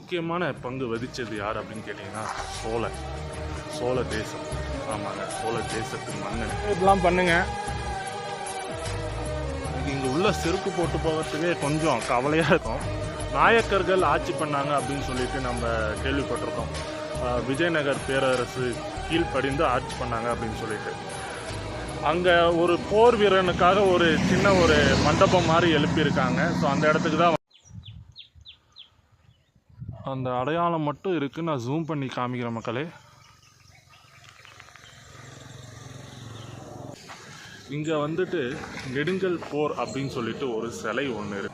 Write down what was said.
முக்கியமான பங்கு வகித்தது யார் அப்படின்னு கேட்டிங்கன்னா சோழ தேசம். ஆமாங்க, சோழ தேசத்தின் மன்னன். இப்படிலாம் பண்ணுங்க. இங்கே உள்ள செருப்பு போட்டு போகிறதுக்கே கொஞ்சம் கவலையாக இருக்கும். நாயக்கர்கள் ஆட்சி பண்ணாங்க அப்படின்னு சொல்லிட்டு நம்ம கேள்விப்பட்டிருக்கோம். விஜயநகர் பேரரசு கீழ்ப்படிந்து ஆட்சி பண்ணாங்க அப்படின்னு சொல்லிட்டு. அங்கே ஒரு போர் வீரனுக்காக ஒரு சின்ன ஒரு மண்டபம் மாதிரி எழுப்பியிருக்காங்க. ஸோ அந்த இடத்துக்கு தான் அந்த அடையாளம் மட்டும் இருக்குது. நான் ஜூம் பண்ணி காமிக்கிறேன் மக்களே. இங்கே வந்துட்டு நெடுங்கல் போர் அப்படின்னு சொல்லிட்டு ஒரு சிலை ஒன்று இருக்குது.